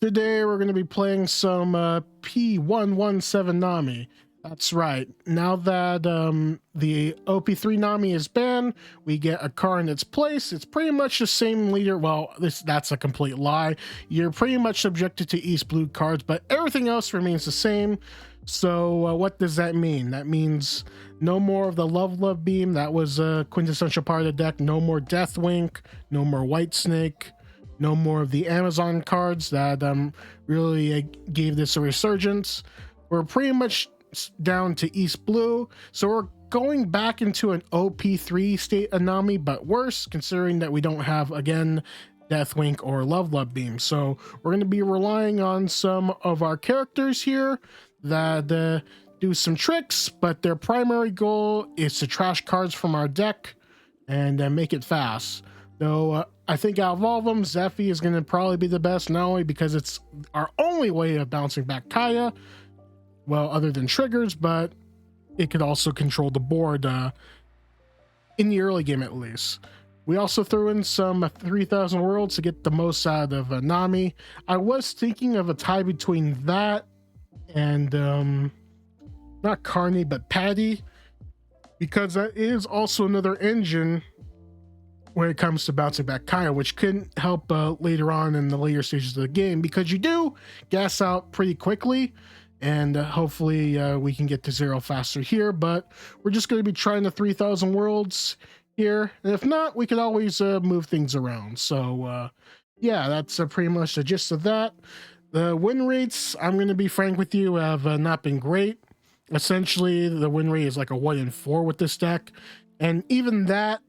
Today we're going to be playing some P117 Nami. That's right. Now that the OP3 Nami is banned, we get a card in its place. It's pretty much the same leader. Well, that's a complete lie. You're pretty much subjected to East Blue cards, but everything else remains the same. So what does that mean? That means no more of the Love Beam. That was a quintessential part of the deck. No more Deathwink. No more White Snake. No more of the Amazon cards that really gave this a resurgence. We're pretty much down to East Blue, so we're going back into an OP3 state of Nami, but worse, considering that we don't have, again, Deathwink or Love Beam. So we're going to be relying on some of our characters here that do some tricks, but their primary goal is to trash cards from our deck and make it fast. Though I think out of all of them, Zephy is going to probably be the best, not only because it's our only way of bouncing back Kaya, well, other than triggers, but it could also control the board in the early game at least. We also threw in some 3,000 Worlds to get the most out of Nami. I was thinking of a tie between that and not Carney, but Patty, because that is also another engine when it comes to bouncing back Kaya, which couldn't help later on in the later stages of the game, because you do gas out pretty quickly, and hopefully we can get to 0 faster here. But we're just going to be trying the 3,000 Worlds here, and if not, we can always move things around. So yeah, that's pretty much the gist of that. The win rates, I'm going to be frank with you, have not been great. Essentially, the win rate is like a 1 in 4 with this deck, and even that,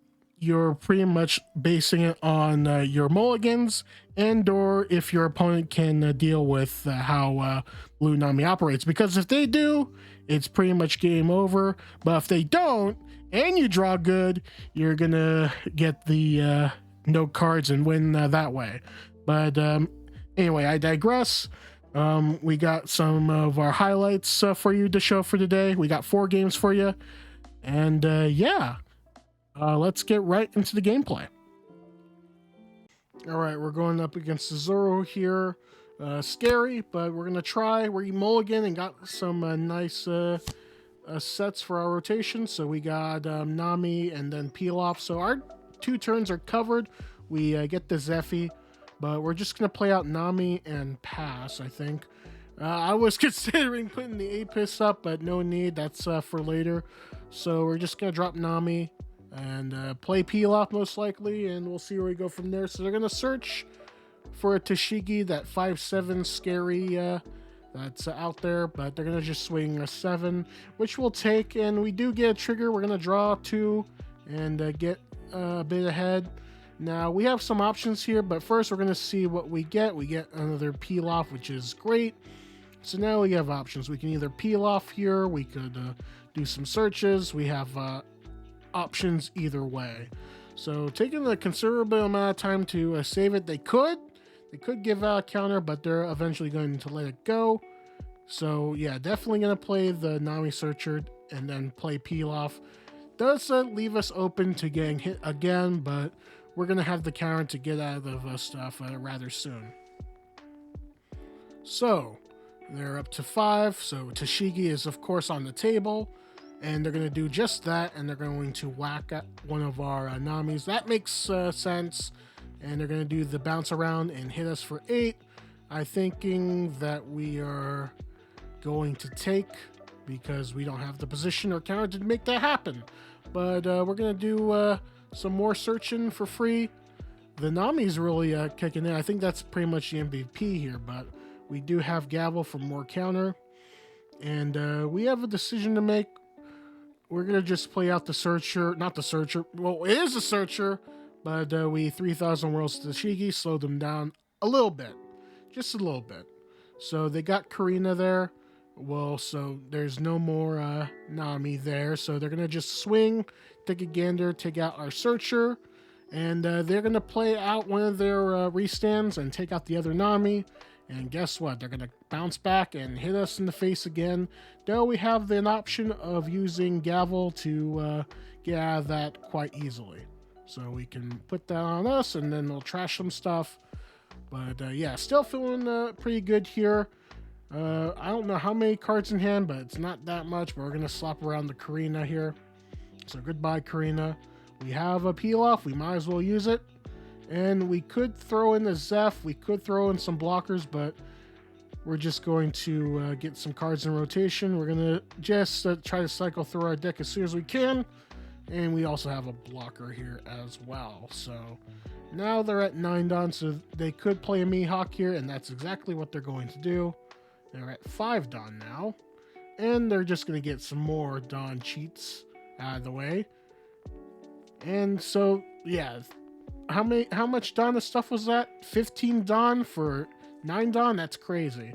you're pretty much basing it on your mulligans, and or if your opponent can deal with how Blue Nami operates. Because if they do, it's pretty much game over. But if they don't, and you draw good, you're gonna get the no cards and win that way. But anyway, I digress. We got some of our highlights for you to show for today. We got 4 games for you, and yeah. Let's get right into the gameplay. All right, we're going up against the Zoro here. Scary, but we're gonna try. We're mulligan and got some nice sets for our rotation. So we got Nami and then peel off. So our 2 turns are covered. We get the Zephy, but we're just gonna play out Nami and pass, I think. I was considering putting the Apis up, but no need. That's for later. So we're just gonna drop Nami and play peel off most likely, and we'll see where we go from there. So they're gonna search for a Tashigi, that 5/7 scary that's out there, but they're gonna just swing a 7, which we'll take, and we do get a trigger. We're gonna draw 2 and get a bit ahead. Now we have some options here, but first we're gonna see what we get. We get another peel off, which is great. So now we have options. We can either peel off here, we could do some searches. We have options either way. So taking a considerable amount of time to save it. They could give out a counter, but they're eventually going to let it go. So yeah, definitely gonna play the Nami Searcher and then play peel off. Does leave us open to getting hit again, but we're gonna have the counter to get out of stuff rather soon. So they're up to 5. So Tashigi is of course on the table, and they're going to do just that, and they're going to whack at one of our Namis. That makes sense, and they're going to do the bounce around and hit us for 8. I'm thinking that we are going to take, because we don't have the position or counter to make that happen. But we're going to do some more searching for free. The Nami's really kicking in. I think that's pretty much the MVP here, but we do have Gavel for more counter, and we have a decision to make. We're going to just play out the Searcher. Not the Searcher. Well, it is a Searcher, but we 3,000 Worlds to the Shigi, slowed them down a little bit. Just a little bit. So they got Karina there. Well, so there's no more Nami there. So they're going to just swing, take a gander, take out our Searcher, and they're going to play out one of their restands and take out the other Nami. And guess what? They're going to bounce back and hit us in the face again. Though we have an option of using Gavel to get out of that quite easily. So we can put that on us, and then they'll trash some stuff. But yeah, still feeling pretty good here. I don't know how many cards in hand, but it's not that much. But we're going to slap around the Karina here. So goodbye, Karina. We have a peel off. We might as well use it. And we could throw in the Zeph. We could throw in some blockers, but we're just going to get some cards in rotation. We're going to just try to cycle through our deck as soon as we can. And we also have a blocker here as well. So now they're at 9 Don, so they could play a Mihawk here, and that's exactly what they're going to do. They're at 5 Don now. And they're just going to get some more Don cheats out of the way. And so, yeah. How much Don stuff was that? 15 Don for 9 Don? That's crazy.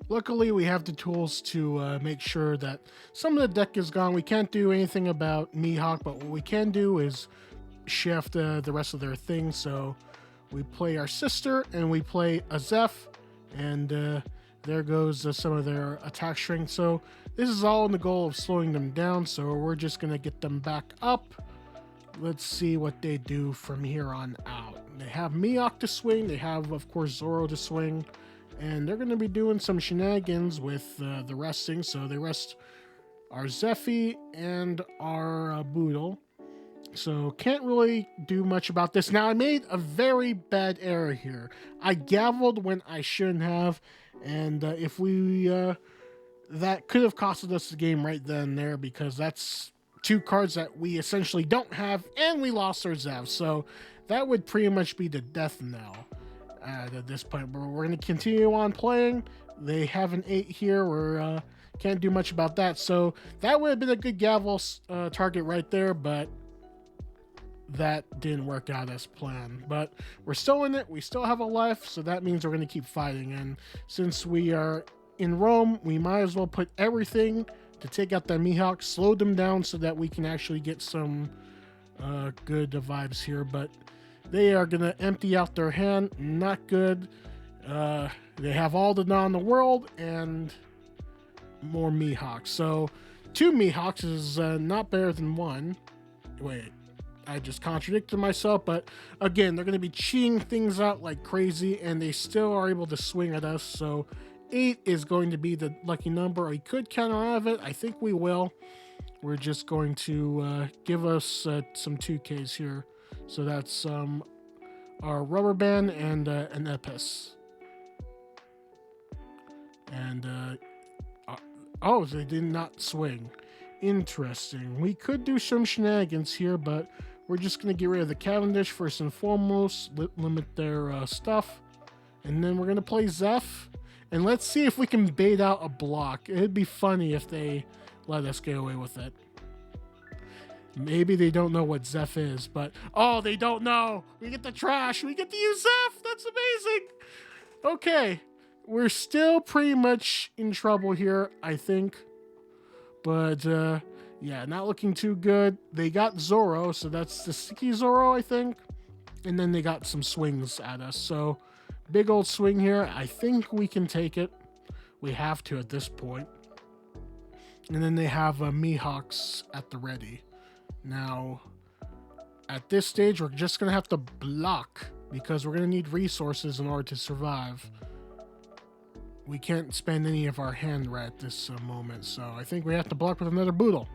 Luckily, we have the tools to make sure that some of the deck is gone. We can't do anything about Mihawk, but what we can do is shift the rest of their things. So we play our sister, and we play a Zeph, and there goes some of their attack strength. So this is all in the goal of slowing them down, so we're just going to get them back up. Let's see what they do from here on out. They have Mihawk to swing. They have, of course, Zoro to swing. And they're going to be doing some shenanigans with the resting. So they rest our Zephy and our Boodle. So can't really do much about this. Now, I made a very bad error here. I gavelled when I shouldn't have. And if we... that could have costed us the game right then and there, because that's 2 cards that we essentially don't have, and we lost our Zev. So that would pretty much be the death knell at this point. But we're going to continue on playing. They have an 8 here. We can't do much about that. So that would have been a good gavel target right there, but that didn't work out as planned. But we're still in it. We still have a life, so that means we're going to keep fighting. And since we are in Rome, we might as well put everything to take out that Mihawk, slow them down so that we can actually get some good vibes here. But they are going to empty out their hand. Not good. They have all the Don in the world and more Mihawks. So 2 Mihawks is not better than 1. Wait, I just contradicted myself. But again, they're going to be cheating things out like crazy, and they still are able to swing at us. So 8 is going to be the lucky number. We could counter out of it. I think we will. We're just going to give us some 2Ks here. So that's our rubber band and an Epis. And oh, they did not swing. Interesting. We could do some shenanigans here, but we're just going to get rid of the Cavendish first and foremost, limit their stuff. And then we're going to play Zeph. And let's see if we can bait out a block. It'd be funny if they let us get away with it. Maybe they don't know what Zeph is, but... Oh, they don't know! We get the trash! We get to use Zeph! That's amazing! Okay. We're still pretty much in trouble here, I think. But, yeah, not looking too good. They got Zoro, so that's the sticky Zoro, I think. And then they got some swings at us, so... Big old swing here. I think we can take it. We have to at this point. And then they have Mihawks at the ready. Now, at this stage, we're just going to have to block, because we're going to need resources in order to survive. We can't spend any of our hand right at this moment, so I think we have to block with another Boodle.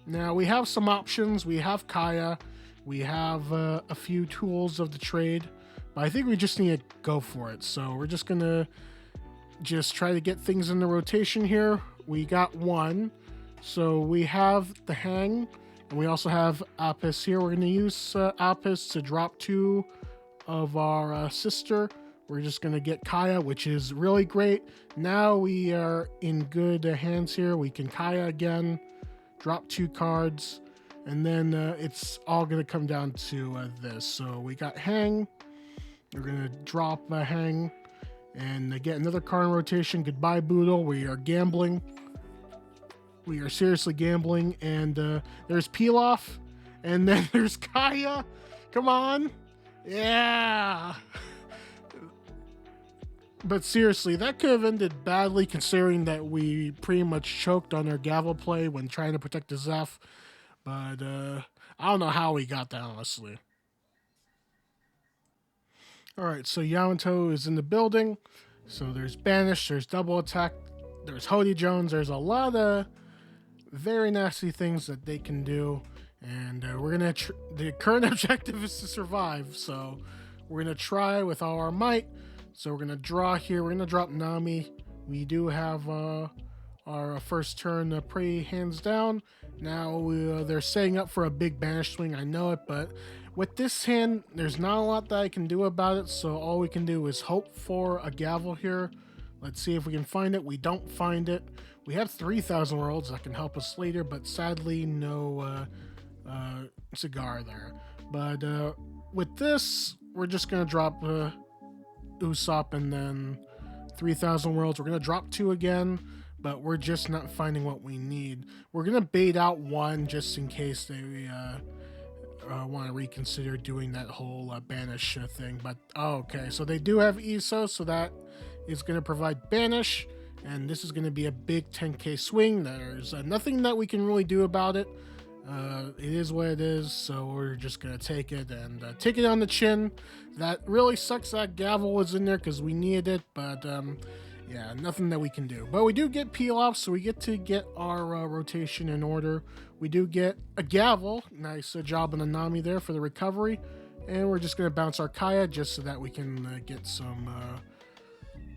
Now, we have some options. We have Kaya. We have a few tools of the trade, but I think we just need to go for it. So we're just going to just try to get things in the rotation here. We got 1. So we have the Hang, and we also have Apis here. We're going to use Apis to drop 2 of our sister. We're just going to get Kaya, which is really great. Now we are in good hands here. We can Kaya again, drop 2 cards. And then it's all going to come down to this. So we got Hang. We're going to drop Hang and get another card in rotation. Goodbye, Boodle. We are gambling. We are seriously gambling. And there's Pilaf. And then there's Kaya. Come on. Yeah. But seriously, that could have ended badly, considering that we pretty much choked on our gavel play when trying to protect the Zeph. But I don't know how we got that, honestly. All right, so Yamato is in the building. So there's Banish, there's Double Attack, there's Hody Jones. There's a lot of very nasty things that they can do. And we're going to, the current objective is to survive. So we're going to try with all our might. So we're going to draw here. We're going to drop Nami. We do have our first turn pretty hands down. Now they're setting up for a big banish swing. I know it, but with this hand, there's not a lot that I can do about it. So all we can do is hope for a gavel here. Let's see if we can find it. We don't find it. We have 3,000 worlds that can help us later, but sadly no cigar there. But with this, we're just going to drop Usopp and then 3,000 worlds. We're going to drop 2 again, but we're just not finding what we need. We're going to bait out 1 just in case they want to reconsider doing that whole banish thing. But okay, so they do have ESO, so that is going to provide banish, and this is going to be a big 10k swing. There's nothing that we can really do about it. It is what it is, so we're just going to take it and take it on the chin. That really sucks that gavel was in there because we needed it, but yeah, nothing that we can do. But we do get peel off, so we get to get our rotation in order. We do get a gavel. Nice job on the Nami there for the recovery. And we're just going to bounce our Kaya just so that we can get some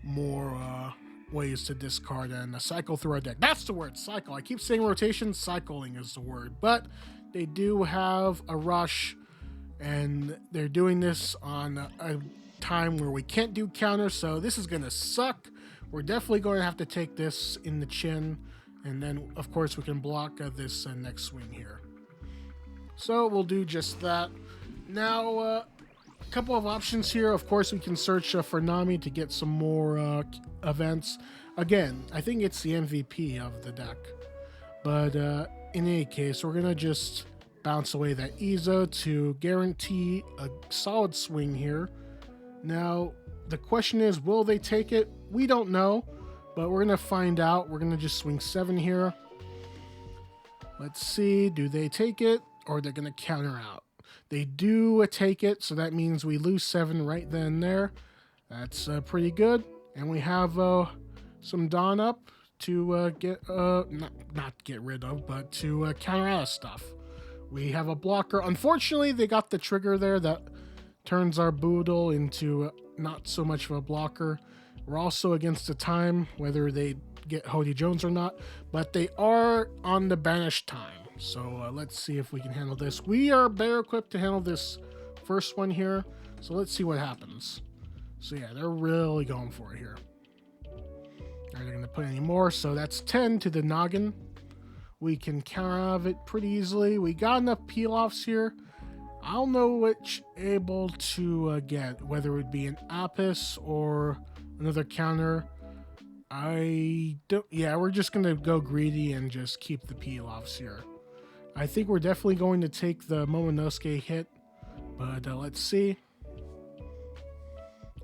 more ways to discard and cycle through our deck. That's the word, cycle. I keep saying rotation, cycling is the word. But they do have a rush, and they're doing this on a time where we can't do counter, so this is going to suck. We're definitely going to have to take this in the chin, and then, of course, we can block this next swing here. So we'll do just that. Now, a couple of options here. Of course, we can search for Nami to get some more events. Again, I think it's the MVP of the deck. But in any case, we're going to just bounce away that Izo to guarantee a solid swing here. Now, the question is, will they take it? We don't know, but we're going to find out. We're going to just swing 7 here. Let's see, do they take it or they're going to counter out? They do take it, so that means we lose 7 right then and there. That's pretty good. And we have some Dawn up to not get rid of, but to counter out stuff. We have a blocker. Unfortunately, they got the trigger there that turns our Boodle into not so much of a blocker. We're also against the time, whether they get Hody Jones or not, but they are on the banish time. So let's see if we can handle this. We are better equipped to handle this first one here. So let's see what happens. So yeah, they're really going for it here. Are they going to put any more? So that's 10 to the noggin. We can counter out of it pretty easily. We got enough peel-offs here. I don't know which able to get, whether it would be an Apis or another counter. I don't. Yeah, we're just going to go greedy and just keep the peel-offs here. I think we're definitely going to take the Momonosuke hit, but let's see.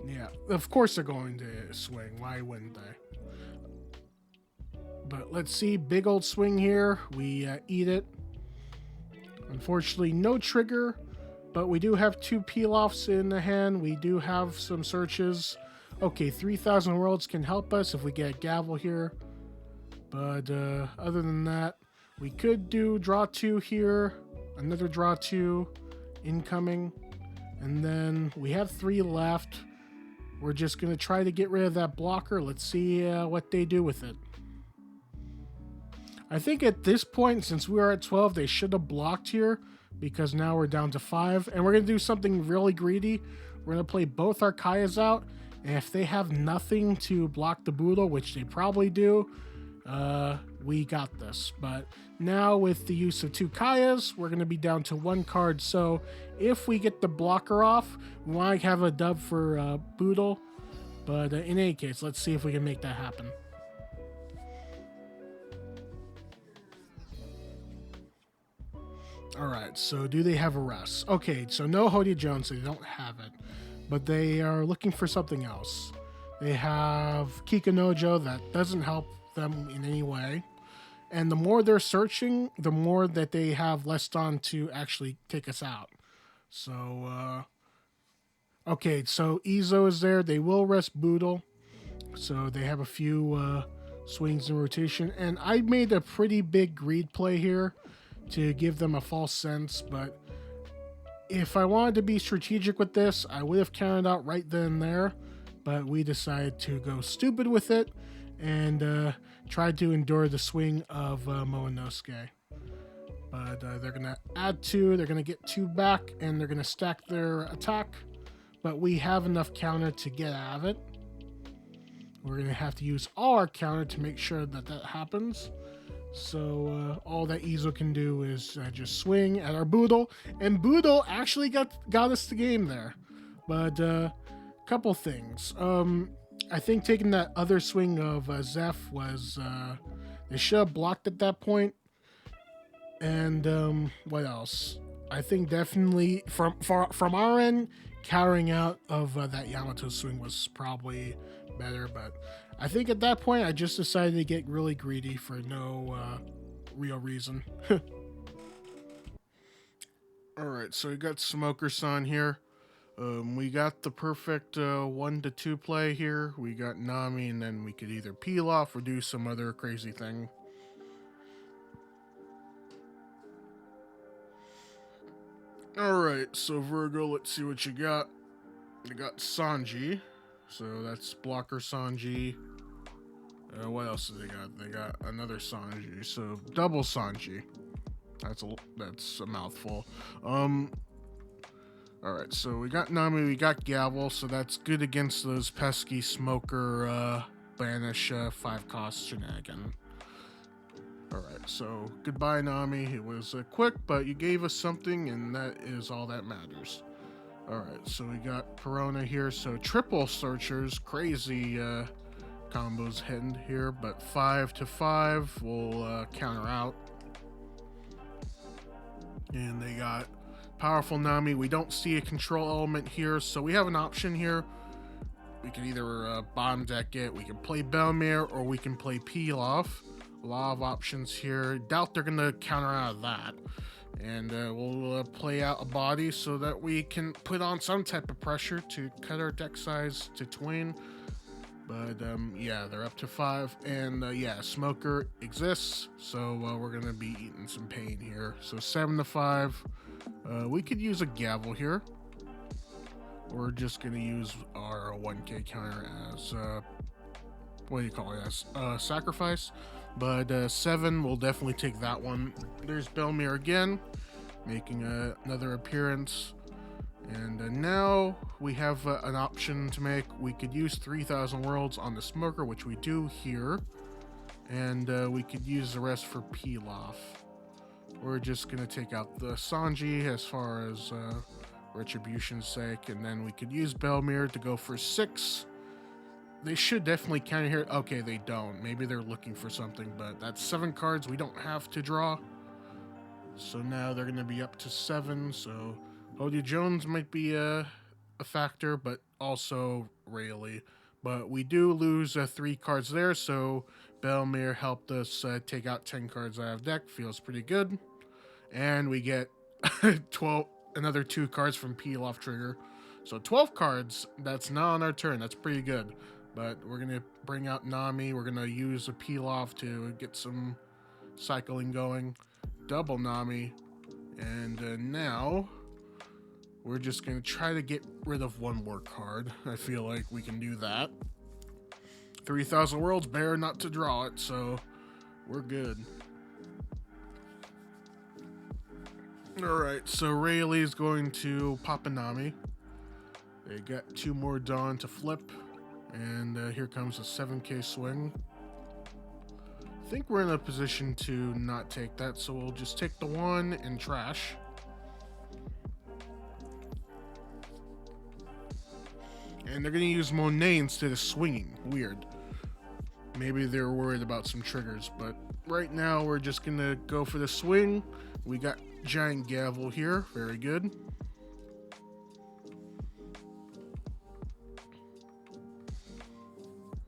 Yeah, of course they're going to swing. Why wouldn't they? But let's see. Big old swing here. We eat it. Unfortunately, no trigger, but we do have 2 peel-offs in the hand. We do have some searches. Okay, 3,000 worlds can help us if we get a gavel here. But other than that, we could do draw 2 here, another draw 2 incoming, and then we have 3 left. We're just going to try to get rid of that blocker. Let's see what they do with it. I think at this point, since we are at 12, they should have blocked here because now we're down to 5. And we're going to do something really greedy. We're going to play both our Kayas out. And if they have nothing to block the Boodle, which they probably do, we got this. But now with the use of 2 Kayas, we're going to be down to 1 card. So if we get the blocker off, we might have a dub for Boodle. But in any case, let's see if we can make that happen. All right, so do they have a rest? Okay, so no Hody Jones, they don't have it. But they are looking for something else. They have Kikunojo that doesn't help them in any way. And the more they're searching, the more that they have less on to actually take us out. So Okay, so Izo is there. They will rest Boodle. So they have a few swings in rotation. And I made a pretty big greed play here to give them a false sense. But if I wanted to be strategic with this, I would have counted out right then and there. But we decided to go stupid with it and tried to endure the swing of Momonosuke. But they're going to add 2, they're going to get 2 back, and they're going to stack their attack. But we have enough counter to get out of it. We're going to have to use all our counter to make sure that that happens. So all that Izo can do is just swing at our Boodle. And Boodle actually got us the game there. But couple things. I think taking that other swing of Zeph was... they should have blocked at that point. And what else? I think definitely from our end, countering out of that Yamato swing was probably better. But I think at that point, I just decided to get really greedy for no real reason. Alright, so we got Smoker-san here. We got the perfect 1-2 play here. We got Nami, and then we could either peel off or do some other crazy thing. Alright, so Virgo, let's see what you got. You got Sanji. So that's blocker Sanji. What else do they got? They got another Sanji. So double Sanji. That's a mouthful. Alright, so we got Nami, we got Gavel, so that's good against those pesky Smoker banish 5-cost shenanigan. Alright, so goodbye Nami. It was quick, but you gave us something, and that is all that matters. Alright, so we got Perona here, so triple searchers, crazy combos hidden here, but 5-5 will counter out. And they got powerful Nami. We don't see a control element here, so we have an option here. We can either bottom deck it, we can play Belmere, or we can play Peel Off. A lot of options here. Doubt they're going to counter out of that. And we'll play out a body so that we can put on some type of pressure to cut our deck size to twin. But yeah, they're up to 5. And yeah, Smoker exists, so we're going to be eating some pain here. So 7-5. We could use a Gavel here. We're just going to use our 1k counter as, what do you call it, as sacrifice. But 7, we'll definitely take that one. There's Belmere again, making another appearance. And now we have an option to make. We could use 3,000 Worlds on the Smoker, which we do here. And we could use the rest for Peel Off. We're just going to take out the Sanji as far as Retribution's sake. And then we could use Belmere to go for 6. They should definitely counter here. Okay, they don't. Maybe they're looking for something, but that's 7 cards we don't have to draw. So now they're going to be up to 7. So Hodie Jones might be a factor, but also Rayleigh. But we do lose 3 cards there, so Belmere helped us take out 10 cards out of deck. Feels pretty good. And we get 12, another 2 cards from Peel Off trigger. So 12 cards, that's not on our turn. That's pretty good. But we're going to bring out Nami. We're going to use a Peel Off to get some cycling going. Double Nami. And now we're just going to try to get rid of one more card. I feel like we can do that. 3,000 Worlds, better not to draw it, so we're good. Alright, so Rayleigh's going to pop a Nami. They got 2 more Dawn to flip. And here comes a 7k swing. I think we're in a position to not take that, so we'll just take the 1 and trash. And they're going to use Monet instead of swinging. Weird. Maybe they're worried about some triggers, but right now we're just going to go for the swing. We got Giant Gavel here. Very good.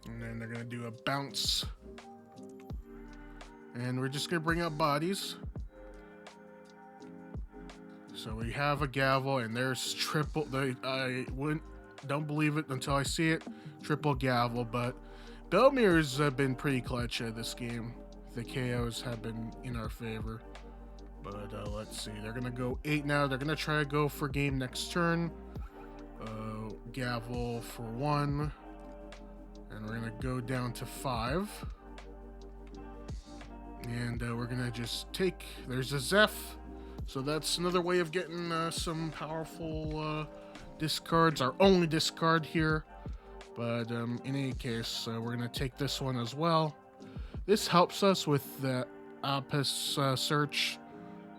And then they're going to do a bounce. And we're just going to bring out bodies. So we have a gavel, and there's triple. Don't believe it until I see it. Triple gavel, but Belmir's been pretty clutch this game. The KOs have been in our favor. But let's see. They're gonna go 8 now. They're gonna try to go for game next turn. Gavel for 1, and we're gonna go down to 5. And we're gonna just take. There's a Zeph. So that's another way of getting some powerful discards. Our only discard here. But in any case, we're going to take this one as well. This helps us with the Opus search.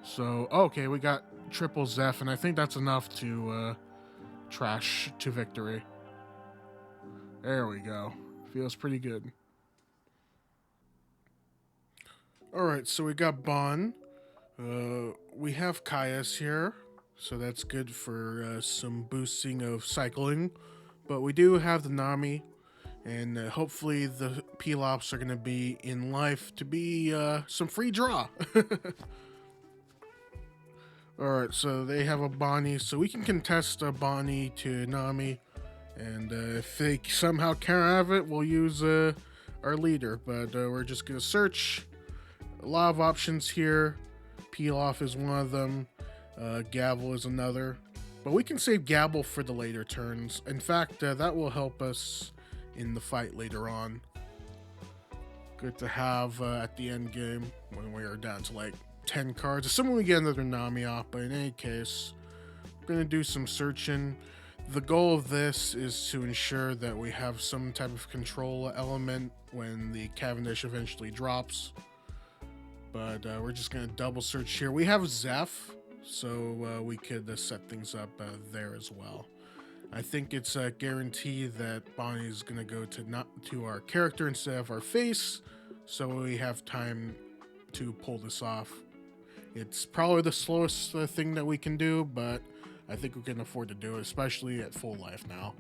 So, okay, we got triple Zeph, and I think that's enough to trash to victory. There we go. Feels pretty good. Alright, so we got Bon. We have Kaya's here, so that's good for some boosting of cycling. But we do have the Nami, and hopefully the Pelops are going to be in life to be some free draw. Alright, so they have a Bonnie, so we can contest a Bonnie to Nami. And if they somehow can't have it, we'll use our leader. But we're just going to search. A lot of options here. Peel off is one of them. Gavel is another. But we can save Gavel for the later turns. In fact, that will help us in the fight later on. Good to have at the end game when we are down to like 10 cards. Assuming we get another Nami off, but in any case, we're going to do some searching. The goal of this is to ensure that we have some type of control element when the Cavendish eventually drops. But we're just going to double search here. We have Zeph, so we could set things up there as well. I think it's a guarantee that Bonnie is going to go to our character instead of our face, so we have time to pull this off. It's probably the slowest thing that we can do, but I think we can afford to do it, especially at full life now.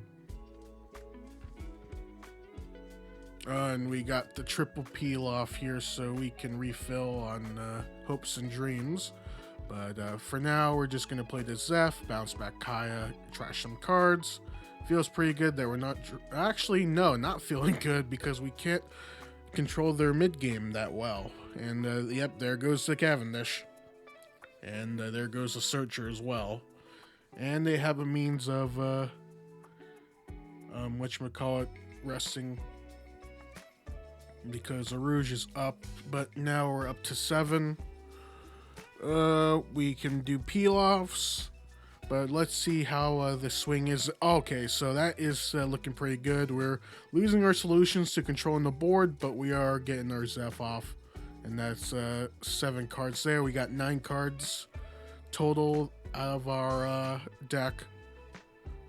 And we got the triple peel off here so we can refill on hopes and dreams. But for now, we're just going to play the Zeph, bounce back Kaya, trash some cards. Feels pretty good that we're not... Actually, no, not feeling good because we can't control their mid-game that well. And yep, there goes the Cavendish. And there goes the Searcher as well. And they have a means of, whatchamacallit, resting. Because Arouge is up, but now we're up to 7. We can do peel-offs, but let's see how the swing is. Okay, so that is looking pretty good. We're losing our solutions to controlling the board, but we are getting our Zeph off. And that's 7 cards there. We got 9 cards total out of our deck.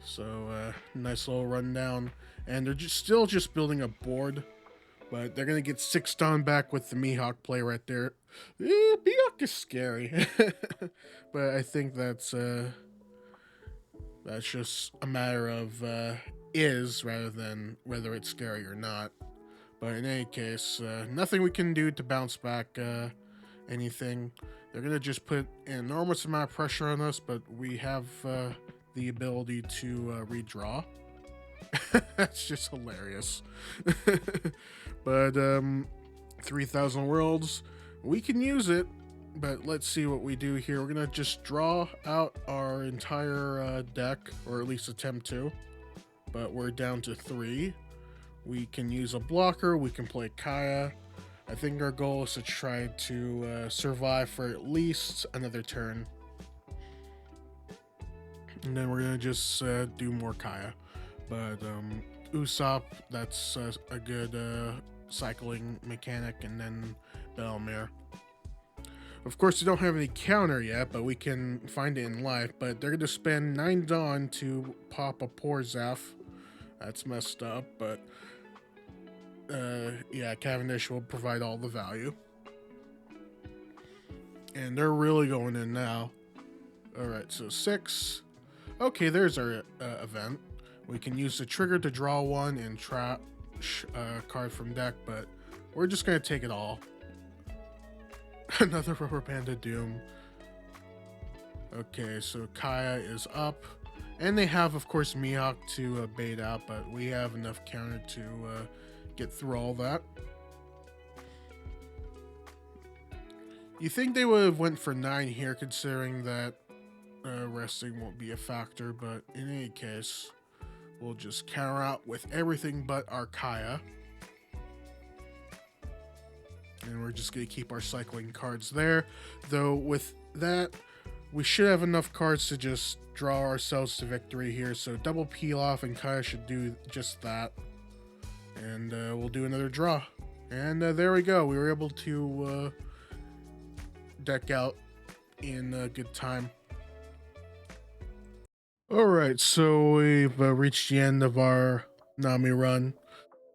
So nice little rundown. And they're still just building a board. But they're going to get 6 down back with the Mihawk play right there. Mihawk is scary. But I think that's just a matter of is rather than whether it's scary or not. But in any case, nothing we can do to bounce back anything. They're going to just put an enormous amount of pressure on us, but we have the ability to redraw. That's just hilarious. But 3,000 worlds, we can use it, but let's see what we do here. We're gonna just draw out our entire deck, or at least attempt to, but we're down to 3. We can use a blocker, we can play Kaya. I think our goal is to try to survive for at least another turn, and then we're gonna just do more Kaya. But Usopp, that's a good cycling mechanic, and then Belmir. Of course, we don't have any counter yet, but we can find it in life. But they're going to spend 9 Dawn to pop a poor Zeph. That's messed up, but yeah, Cavendish will provide all the value. And they're really going in now. Alright, so 6. Okay, there's our event. We can use the trigger to draw 1 and trash a card from deck, but we're just going to take it all. Another Rubber Panda Doom. Okay, so Kaya is up. And they have, of course, Mihawk to bait out, but we have enough counter to get through all that. You think they would have went for 9 here, considering that resting won't be a factor, but in any case, we'll just counter out with everything but our Kaya. And we're just going to keep our cycling cards there. Though with that, we should have enough cards to just draw ourselves to victory here. So double peel off and Kaya should do just that. And we'll do another draw. And there we go. We were able to deck out in good time. Alright, so we've reached the end of our Nami run.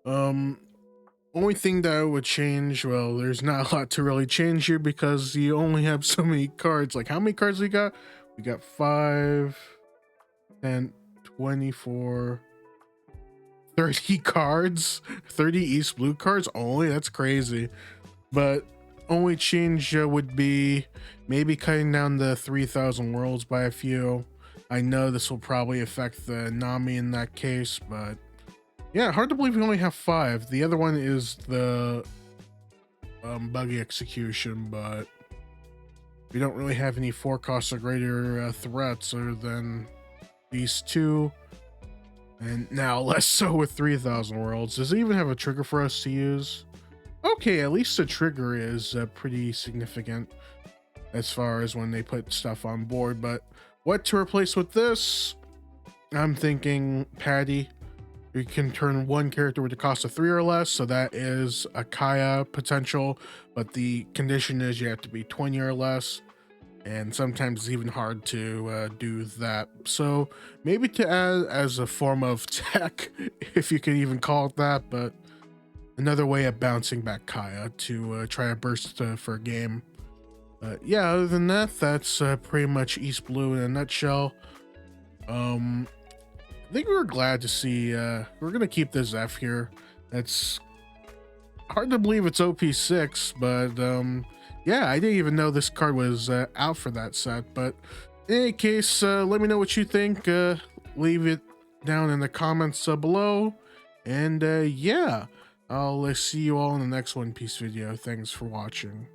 Only thing that would change, well, there's not a lot to really change here because you only have so many cards. Like, how many cards we got? We got 5, 10, 24, 30 cards. 30 East Blue cards only? That's crazy. But only change would be maybe cutting down the 3,000 worlds by a few. I know this will probably affect the Nami in that case, but yeah, hard to believe we only have 5. The other one is the buggy execution, but we don't really have any 4 costs or greater threats other than these 2. And now less so with 3,000 worlds. Does it even have a trigger for us to use? Okay, at least the trigger is pretty significant as far as when they put stuff on board. But what to replace with this? I'm thinking Patty. You can turn one character with a cost of 3 or less, so that is a Kaya potential, but the condition is you have to be 20 or less, and sometimes it's even hard to do that. So maybe to add as a form of tech, if you can even call it that, but another way of bouncing back Kaya to try to burst for a game. But yeah, other than that, that's pretty much East Blue in a nutshell. I think we were glad to see we're gonna keep this F here. It's hard to believe it's OP6, but yeah, I didn't even know this card was out for that set. But in any case, let me know what you think. Leave it down in the comments below, and yeah, I'll see you all in the next One Piece video. Thanks for watching.